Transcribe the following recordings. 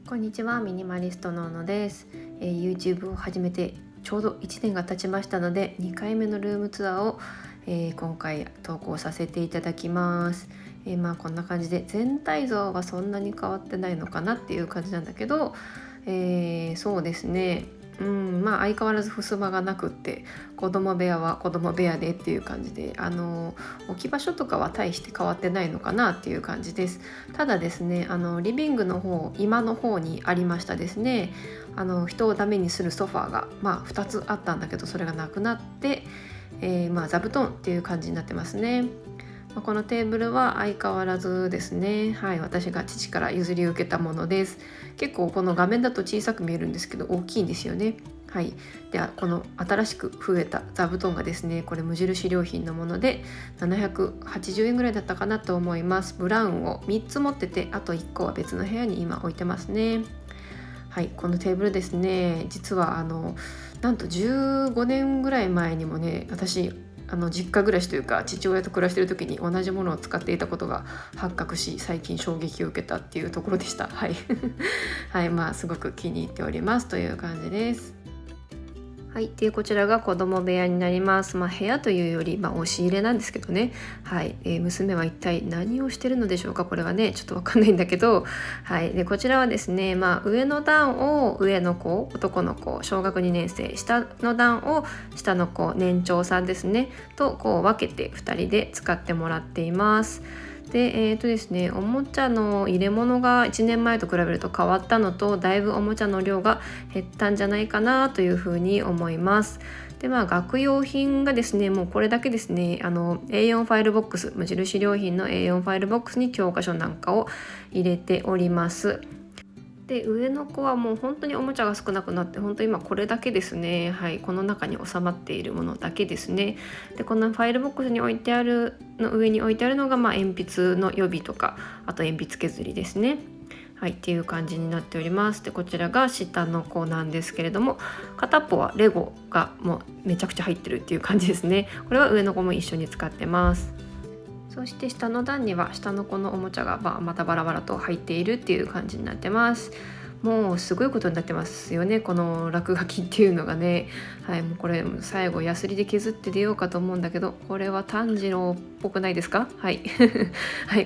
こんにちは、ミニマリストののです、YouTube を始めてちょうど1年が経ちましたので、2回目のルームツアーを、今回投稿させていただきます。こんな感じで全体像はそんなに変わってないのかなっていう感じなんだけど、そうですね、相変わらず襖がなくって、子供部屋は子供部屋でっていう感じで、置き場所とかは大して変わってないのかなっていう感じです。ただですね、リビングの方、今の方にありましたですね、人をダメにするソファーが、2つあったんだけど、それがなくなって、座布団っていう感じになってますね。このテーブルは相変わらずですね、私が父から譲り受けたものです。結構この画面だと小さく見えるんですけど、大きいんですよね。ではこの新しく増えた座布団がですね、これ無印良品のもので780円ぐらいだったかなと思います。ブラウンを3つ持ってて、あと1個は別の部屋に今置いてますね。このテーブルですね、実はなんと15年ぐらい前にもね、私実家暮らしというか父親と暮らしている時に同じものを使っていたことが発覚し、最近衝撃を受けたっていうところでした。すごく気に入っておりますという感じです。でこちらが子供部屋になります。部屋というより、押し入れなんですけどね。娘は一体何をしてるのでしょうか。これはねちょっとわかんないんだけど、でこちらはですね、上の段を上の子、男の子小学2年生、下の段を下の子、年長さんですねとこう分けて2人で使ってもらっています。でですね、おもちゃの入れ物が1年前と比べると変わったのと、だいぶおもちゃの量が減ったんじゃないかなというふうに思います。で学用品がですね、もうこれだけですね、A4 ファイルボックス、無印良品の A4 ファイルボックスに教科書なんかを入れております。で上の子はもう本当におもちゃが少なくなって、本当に今これだけですね。この中に収まっているものだけですね。でこのファイルボックスに置いてあるの上に置いてあるのが、鉛筆の予備とか、あと鉛筆削りですね。っていう感じになっております。でこちらが下の子なんですけれども、片っぽはレゴがもうめちゃくちゃ入ってるっていう感じですね。これは上の子も一緒に使ってます。そして下の段には下の子のおもちゃがまたバラバラと入っているっていう感じになってます。もうすごいことになってますよね、この落書きっていうのがね。もうこれ最後ヤスリで削って出ようかと思うんだけど、これは炭治郎っぽくないですか。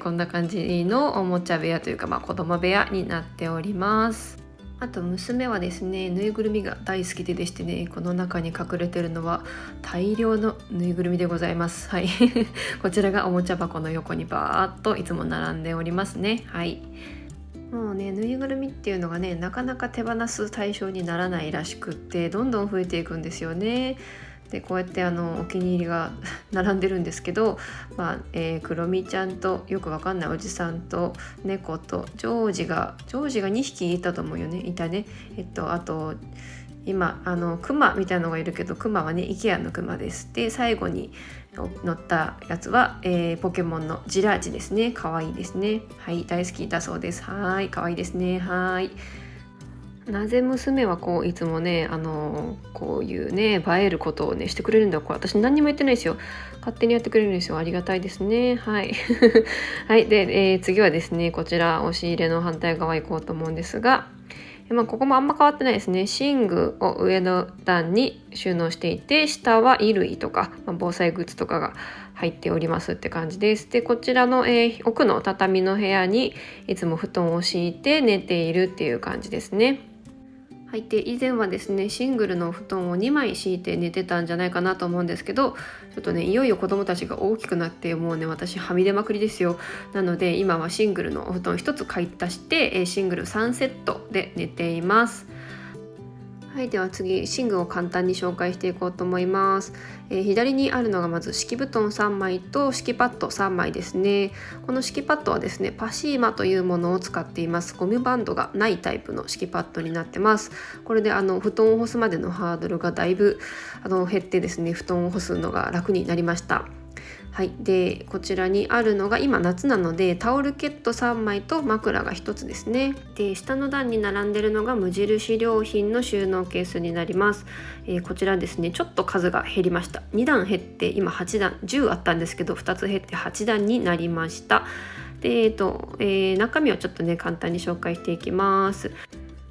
こんな感じのおもちゃ部屋というか、子供部屋になっております。あと娘はですね、ぬいぐるみが大好きでしてね、この中に隠れてるのは大量のぬいぐるみでございます。こちらがおもちゃ箱の横にバーっといつも並んでおりますね。もうね、ぬいぐるみっていうのがね、なかなか手放す対象にならないらしくって、どんどん増えていくんですよね。でこうやってお気に入りが並んでるんですけど、クロミちゃんとよくわかんないおじさんと猫とジョージが2匹いたと思うよね。いたね。あと今クマみたいなのがいるけど、クマはね IKEA のクマです。で最後に乗ったやつは、ポケモンのジラージですね。可愛いですね。大好きだそうです。可愛いですね。なぜ娘はこういつもね、こういうね映えることをねしてくれるんだ。これ私何にも言ってないですよ。勝手にやってくれるんですよ。ありがたいですね。で、次はですね、こちら押し入れの反対側行こうと思うんですが、ここもあんま変わってないですね。寝具を上の段に収納していて、下は衣類とか、防災グッズとかが入っておりますって感じです。でこちらの、奥の畳の部屋にいつも布団を敷いて寝ているっていう感じですね。で以前はですね、シングルの布団を2枚敷いて寝てたんじゃないかなと思うんですけど、ちょっとねいよいよ子供たちが大きくなって、もうね私はみ出まくりですよ。なので今はシングルのお布団1つ買い足して、シングル3セットで寝ています。では次、寝具を簡単に紹介していこうと思います。左にあるのがまず敷布団3枚と敷パッド3枚ですね。この敷パッドはですね、パシーマというものを使っています。ゴムバンドがないタイプの敷パッドになってます。これで布団を干すまでのハードルがだいぶ減ってですね、布団を干すのが楽になりました。でこちらにあるのが、今夏なのでタオルケット3枚と枕が1つですね。で下の段に並んでるのが無印良品の収納ケースになります。こちらですね、ちょっと数が減りました。2段減って今8段、10あったんですけど2つ減って8段になりました。で、中身をちょっとね簡単に紹介していきます。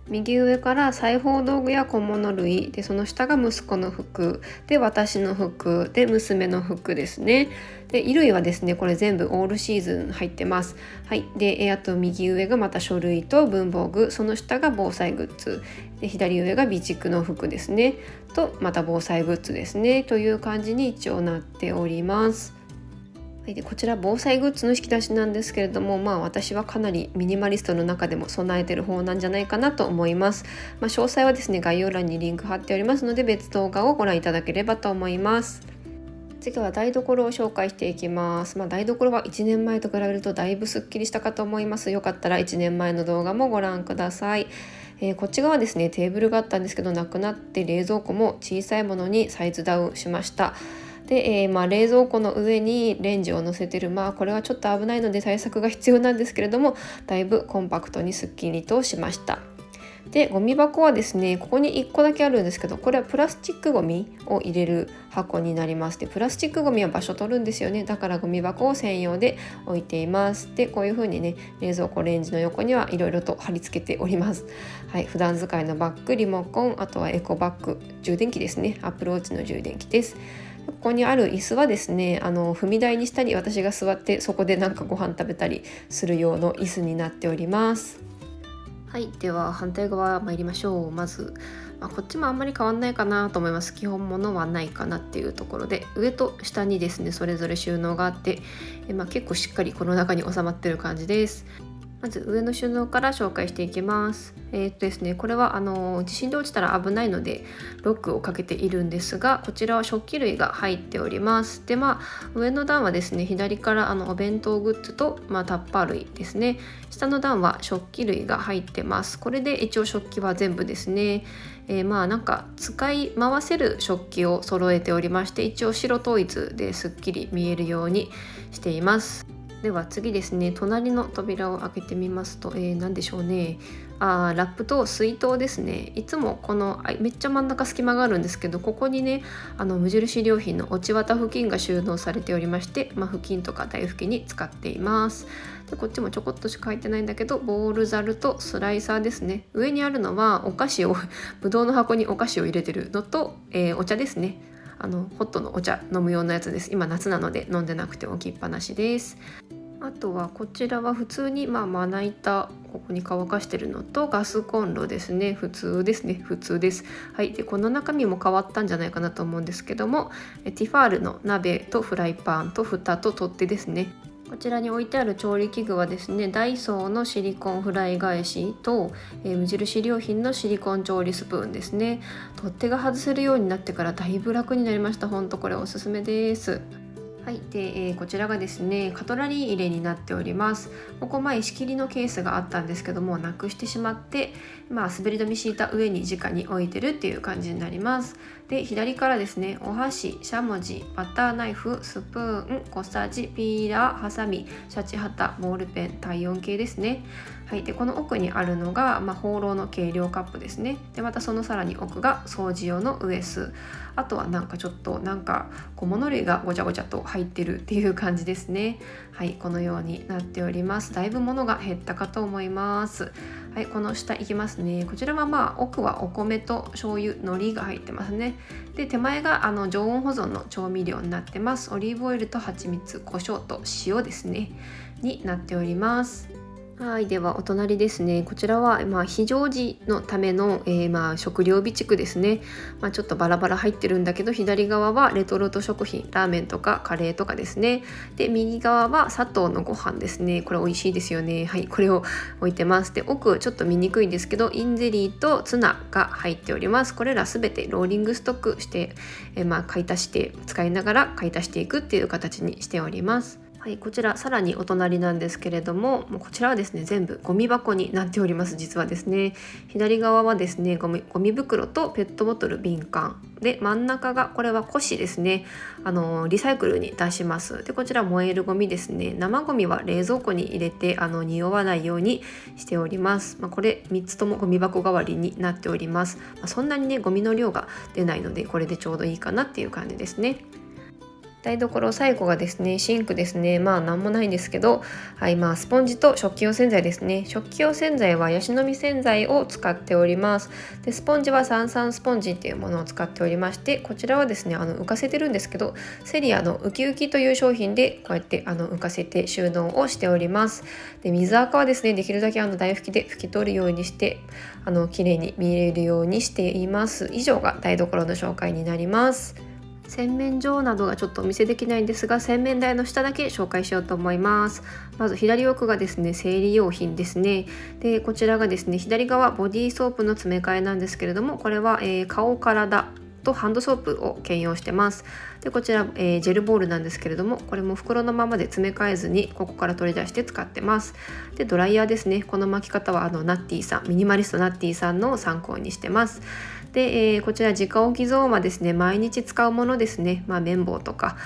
右上から裁縫道具や小物類で、その下が息子の服で、私の服で、娘の服ですね。で衣類はですねこれ全部オールシーズン入ってます。はい。であと右上がまた書類と文房具、その下が防災グッズで、左上が備蓄の服ですねと、また防災グッズですねという感じに一応なっております。でこちら防災グッズの引き出しなんですけれども、私はかなりミニマリストの中でも備えてる方なんじゃないかなと思います。詳細はですね概要欄にリンク貼っておりますので、別動画をご覧いただければと思います。次は台所を紹介していきます。台所は1年前と比べるとだいぶすっきりしたかと思います。よかったら1年前の動画もご覧ください。こっち側ですねテーブルがあったんですけどなくなって、冷蔵庫も小さいものにサイズダウンしました。で、冷蔵庫の上にレンジを乗せてる、これはちょっと危ないので対策が必要なんですけれども、だいぶコンパクトにすっきりとしました。でゴミ箱はですねここに1個だけあるんですけど、これはプラスチックゴミを入れる箱になります。でプラスチックゴミは場所取るんですよね。だからゴミ箱を専用で置いています。でこういう風にね冷蔵庫レンジの横にはいろいろと貼り付けております。はい、普段使いのバッグ、リモコン、あとはエコバッグ、充電器ですね、アプローチの充電器です。ここにある椅子はですね踏み台にしたり、私が座ってそこでなんかご飯食べたりする用の椅子になっております。はい、では反対側参りましょう。まず、こっちもあんまり変わんないかなと思います。基本物はないかなっていうところで、上と下にですねそれぞれ収納があって、結構しっかりこの中に収まってる感じです。まず上の収納から紹介していきます。ですね、これは地震で落ちたら危ないのでロックをかけているんですが、こちらは食器類が入っております。で上の段はですね左からお弁当グッズと、タッパー類ですね。下の段は食器類が入ってます。これで一応食器は全部ですね。なんか使い回せる食器を揃えておりまして、一応白統一ですっきり見えるようにしています。では次ですね、隣の扉を開けてみますと、何でしょうね、ラップと水筒ですね。いつもこのめっちゃ真ん中隙間があるんですけど、ここにね無印良品の落ち綿布巾が収納されておりまして、布巾とか台拭きに使っています。でこっちもちょこっとしか入ってないんだけど、ボールザルとスライサーですね。上にあるのはお菓子をぶどうの箱にお菓子を入れてるのと、お茶ですね。ホットのお茶飲むようなやつです。今夏なので飲んでなくて置きっぱなしです。あとはこちらは普通にまな板ここに乾かしてるのと、ガスコンロですね。普通ですね。普通です。はい。でこの中身も変わったんじゃないかなと思うんですけども、ティファールの鍋とフライパンと蓋と取っ手ですね。こちらに置いてある調理器具はですね、ダイソーのシリコンフライ返しと、無印良品のシリコン調理スプーンですね。取っ手が外せるようになってからだいぶ楽になりました。ほんとこれおすすめです。はい。で、こちらがですねカトラリー入れになっております。ここ前仕切りのケースがあったんですけどもなくしてしまって、滑り止め敷いた上に直に置いてるっていう感じになります。で左からですね、お箸、しゃもじ、バターナイフ、スプーン、小さじ、ピーラー、ハサミ、シャチハタ、ボールペン、体温計ですね。はい。でこの奥にあるのが、ホーローの計量カップですね。でまたそのさらに奥が掃除用のウエス、あとはちょっと小物類がごちゃごちゃと入ってるっていう感じですね。はい。このようになっております。だいぶ物が減ったかと思います。はい。この下いきますね。こちらは奥はお米と醤油、海苔が入ってますね。で手前が常温保存の調味料になってます。オリーブオイルと蜂蜜、胡椒と塩ですねになっております。はい。ではお隣ですね。こちらは非常時のための、食料備蓄ですね。ちょっとバラバラ入ってるんだけど、左側はレトルト食品、ラーメンとかカレーとかですね。で右側は砂糖のご飯ですね。これ美味しいですよね。はい。これを置いてます。で奥ちょっと見にくいんですけど、インゼリーとツナが入っております。これらすべてローリングストックして、買い足して使いながら買い足していくっていう形にしております。はい。こちらさらにお隣なんですけれども、こちらはですね全部ゴミ箱になっております。実はですね左側はですねゴミ袋とペットボトル、瓶缶で、真ん中がこれは古紙ですね。リサイクルに出します。でこちら燃えるゴミですね。生ゴミは冷蔵庫に入れて匂わないようにしております。これ3つともゴミ箱代わりになっております。そんなにねゴミの量が出ないので、これでちょうどいいかなっていう感じですね。台所最後がですね、シンクですね。なんもないんですけど、はい、スポンジと食器用洗剤ですね。食器用洗剤はヤシの実洗剤を使っております。でスポンジはサンサンスポンジっていうものを使っておりまして、こちらはですね浮かせてるんですけど、セリアのウキウキという商品でこうやって浮かせて収納をしております。で水垢はですね、できるだけ台拭きで拭き取るようにして綺麗に見えるようにしています。以上が台所の紹介になります。洗面所などがちょっとお見せできないんですが、洗面台の下だけ紹介しようと思います。まず左奥がですね、生理用品ですね。でこちらがですね、左側ボディーソープの詰め替えなんですけれども、これは、顔体とハンドソープを兼用してます。でこちら、ジェルボールなんですけれども、これも袋のままで詰め替えずにここから取り出して使ってます。でドライヤーですね。この巻き方はナッティさん、ミニマリストナッティさんの参考にしてます。で、こちら直置きゾーマですね。毎日使うものですね。綿棒とか、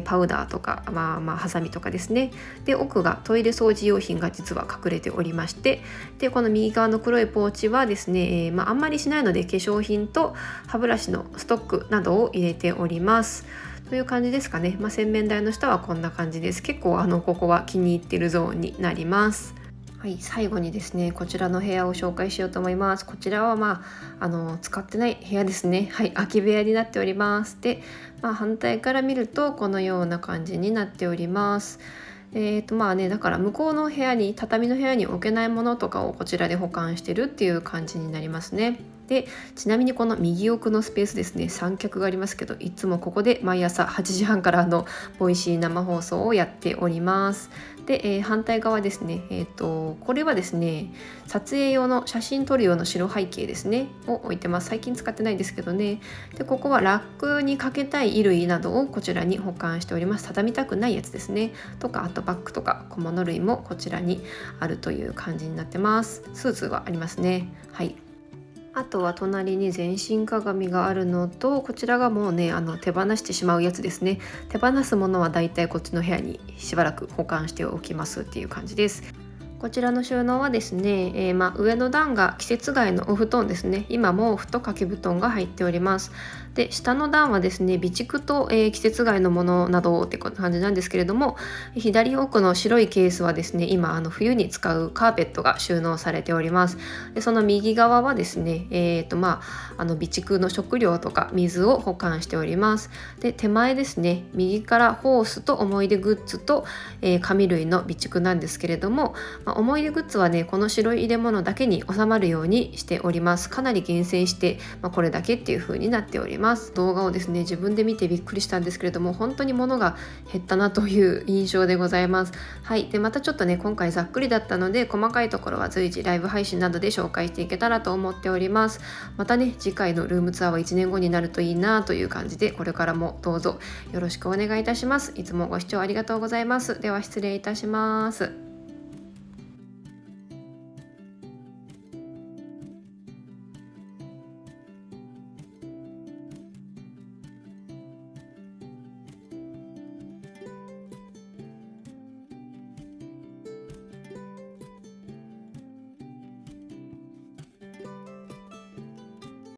パウダーとか、ハサミとかですね。で奥がトイレ掃除用品が実は隠れておりまして、でこの右側の黒いポーチはですね、あんまりしないので化粧品と歯ブラシのストックなどを入れております。という感じですかね。洗面台の下はこんな感じです。結構ここは気に入ってるゾーンになります。はい、最後にですね、こちらの部屋を紹介しようと思います。こちらは使ってない部屋ですね。はい、空き部屋になっております。で、反対から見るとこのような感じになっております。だから向こうの部屋に、畳の部屋に置けないものとかをこちらで保管してるっていう感じになりますね。でちなみにこの右奥のスペースですね、三脚がありますけど、いつもここで毎朝8時半からボイシー生放送をやっております。で、反対側ですね、これはですね、撮影用の写真撮る用の白背景ですねを置いてます。最近使ってないですけどね。でここはラックにかけたい衣類などをこちらに保管しております。畳みたくないやつですねとか、あとバッグとか小物類もこちらにあるという感じになってます。スーツはありますね。はい。あとは隣に全身鏡があるのと、こちらがもうね手放してしまうやつですね。手放すものはだいたいこっちの部屋にしばらく保管しておきますっていう感じです。こちらの収納はですね、上の段が季節外のお布団ですね。今毛布と掛け布団が入っております。で下の段はですね、備蓄と、季節外のものなどって感じなんですけれども、左奥の白いケースはですね、今冬に使うカーペットが収納されております。でその右側はですね、備蓄の食料とか水を保管しております。で手前ですね、右からホースと思い出グッズと、紙類の備蓄なんですけれども、思い出グッズはね、この白い入れ物だけに収まるようにしております。かなり厳選して、これだけっていう風になっております。動画をですね、自分で見てびっくりしたんですけれども、本当に物が減ったなという印象でございます。はい。でまたちょっとね、今回ざっくりだったので、細かいところは随時ライブ配信などで紹介していけたらと思っております。またね、次回のルームツアーは1年後になるといいなという感じで、これからもどうぞよろしくお願いいたします。いつもご視聴ありがとうございます。では失礼いたします。